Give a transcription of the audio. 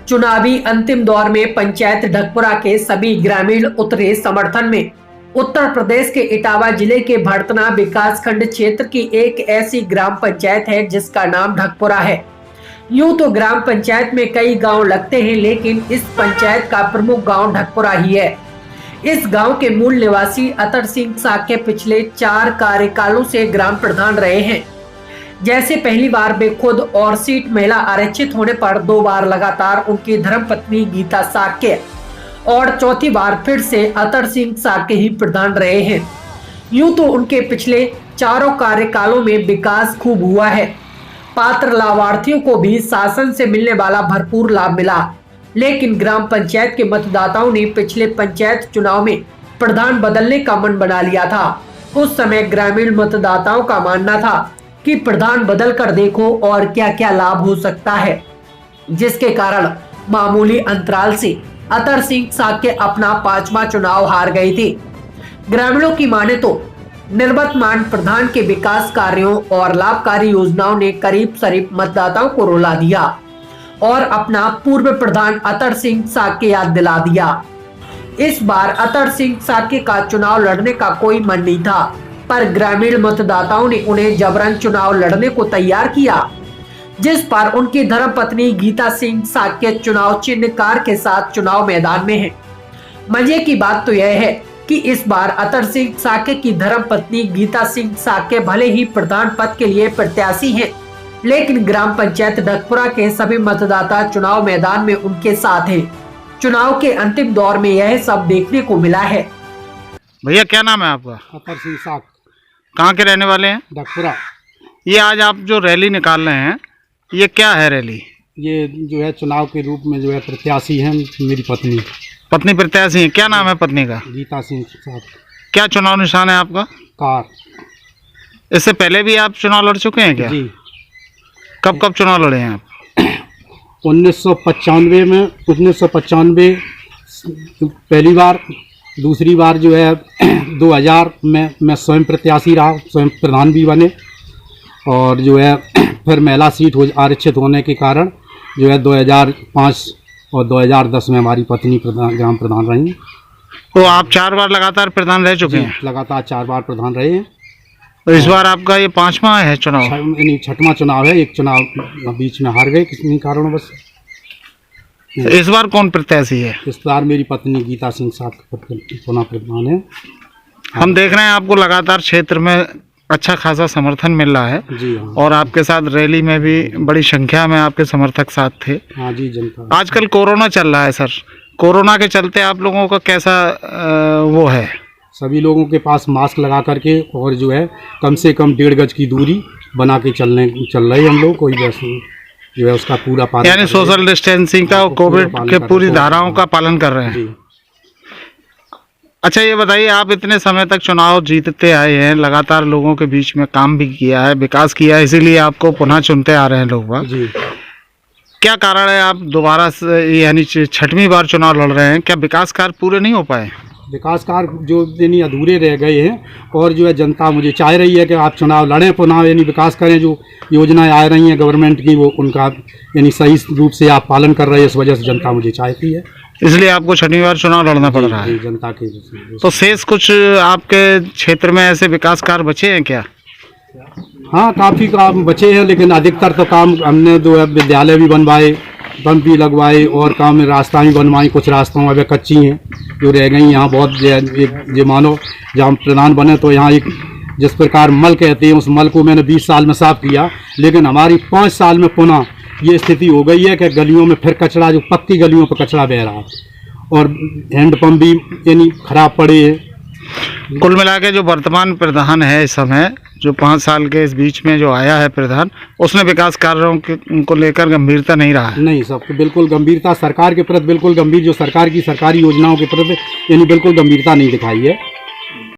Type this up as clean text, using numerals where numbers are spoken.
चुनावी अंतिम दौर में पंचायत ढकपुरा के सभी ग्रामीण उतरे समर्थन में। उत्तर प्रदेश के इटावा जिले के भड़तना विकासखंड क्षेत्र की एक ऐसी ग्राम पंचायत है जिसका नाम ढकपुरा है। यूं तो ग्राम पंचायत में कई गांव लगते हैं, लेकिन इस पंचायत का प्रमुख गांव ढकपुरा ही है। इस गांव के मूल निवासी अतर सिंह साक्य पिछले 4 कार्यकालों से ग्राम प्रधान रहे हैं। जैसे पहली बार वे खुद और सीट महिला आरक्षित होने पर 2 बार लगातार उनकी धर्मपत्नी गीता साक्य और चौथी बार फिर से अतर सिंह साक्य ही प्रधान रहे हैं। यूं तो उनके पिछले 4 कार्यकालों में विकास खूब हुआ है। पात्र लाभार्थियों को भी शासन से मिलने वाला भरपूर लाभ मिला, लेकिन ग्राम पंचायत के मतदाताओं ने पिछले पंचायत चुनाव में प्रधान बदलने का मन बना लिया था। उस समय ग्रामीण मतदाताओं का मानना था कि प्रधान बदल कर देखो और क्या क्या लाभ हो सकता है, जिसके कारण मामूली अंतराल से अतर सिंह साक्य अपना 5वां चुनाव हार गए थे। ग्रामीणों की माने तो निर्वतमान प्रधान के विकास कार्यों और लाभकारी योजनाओं ने करीब करीब मतदाताओं को रुला दिया और अपना पूर्व प्रधान अतर सिंह साक्य याद दिला दिया। इस बार अतर सिंह साक्य का चुनाव लड़ने का कोई मन नहीं था, पर ग्रामीण मतदाताओं ने उन्हें जबरन चुनाव लड़ने को तैयार किया, जिस पर उनकी धर्मपत्नी गीता सिंह साक्य चुनाव चिन्ह कार के साथ चुनाव मैदान में है। मजे की बात तो यह है कि इस बार अतर सिंह साक्य की धर्मपत्नी गीता सिंह साक्य भले ही प्रधान पद के लिए प्रत्याशी हैं, लेकिन ग्राम पंचायत ढकपुरा के सभी मतदाता चुनाव मैदान में उनके साथ हैं। चुनाव के अंतिम दौर में यह सब देखने को मिला है। भैया क्या नाम है आपका? अतर सिंह साक्य। कहाँ के रहने वाले हैं? ढकपुरा। ये आज आप जो रैली निकाल रहे हैं, ये क्या है रैली? ये जो है चुनाव के रूप में जो है प्रत्याशी हैं मेरी पत्नी। पत्नी प्रत्याशी है, क्या नाम है पत्नी का? गीता सिंह साक्य। क्या चुनाव निशान है आपका? कार। इससे पहले भी आप चुनाव लड़ चुके हैं क्या? जी। कब कब चुनाव लड़े हैं आप? 1995 पहली बार, दूसरी बार जो है 2000 में मैं स्वयं प्रत्याशी रहा, स्वयं प्रधान भी बने, और जो है फिर महिला सीट आरक्षित होने के कारण जो है 2005 और 2010 में हमारी पत्नी ग्राम प्रधान रही। तो आप 4 बार लगातार प्रधान रह चुके हैं? लगातार 4 बार प्रधान रहे हैं। तो इस बार आपका ये 5वां है चुनाव? नहीं, 6वां चुनाव है। एक चुनाव बीच में हार गए किसी कारणवश। इस बार कौन प्रत्याशी है? इस बार मेरी पत्नी गीता सिंह साक्य पुनः प्रधान है। हम देख रहे हैं आपको लगातार क्षेत्र में अच्छा खासा समर्थन मिल रहा है। जी हाँ। और आपके साथ रैली में भी बड़ी संख्या में आपके समर्थक साथ थे। हाँ जी। जनता आजकल कोरोना चल रहा है सर, कोरोना के चलते आप लोगों का कैसा वो है? सभी लोगों के पास मास्क लगा करके और जो है कम से कम 1.5 गज की दूरी बना के चल रहे हम लोग। कोई वैसे जो है उसका पूरा पालन, यानी सोशल डिस्टेंसिंग का, कोविड के पूरी धाराओं का पालन कर रहे हैं। अच्छा ये बताइए, आप इतने समय तक चुनाव जीतते आए हैं, लगातार लोगों के बीच में काम भी किया है, विकास किया है, इसीलिए आपको पुनः चुनते आ रहे हैं लोग बाग। जी। क्या कारण है आप दोबारा से यानी 6वीं बार चुनाव लड़ रहे हैं? क्या विकास कार्य पूरे नहीं हो पाए? विकास कार्य जो यानी अधूरे रह गए हैं, और जो है जनता मुझे चाह रही है कि आप चुनाव लड़ें, पुनः यानी विकास करें। जो योजनाएं आ रही हैं गवर्नमेंट की, वो उनका यानी सही रूप से आप पालन कर रहे हैं। इस वजह से जनता मुझे चाहती है, इसलिए आपको 6वीं बार चुनाव लड़ना पड़ रहा है जनता के। तो शेष कुछ आपके क्षेत्र में ऐसे विकास कार्य बचे हैं क्या? हाँ, काफ़ी काम बचे हैं, लेकिन अधिकतर तो काम हमने जो है विद्यालय भी बनवाए, पंप भी लगवाए, और काम में रास्ता भी बनवाई। कुछ रास्तों में कच्ची हैं जो रह गई। यहाँ बहुत जो मानो जहाँ प्रधान बने तो यहाँ एक जिस प्रकार मल कहते हैं, उस मल को मैंने 20 साल में साफ किया, लेकिन हमारी 5 साल में पुनः ये स्थिति हो गई है कि गलियों में फिर कचरा, जो पक्की गलियों पर कचरा बह रहा है, और हैंडपम्प भी यानी खराब पड़े हैं। कुल मिला के जो वर्तमान प्रधान है इस समय, जो 5 साल के इस बीच में जो आया है प्रधान, उसने विकास कार्यों को लेकर गंभीरता नहीं रहा है। नहीं, सबको बिल्कुल गंभीरता सरकार के प्रति बिल्कुल गंभीर, जो सरकार की सरकारी योजनाओं के प्रति यानी बिल्कुल गंभीरता नहीं दिखाई है।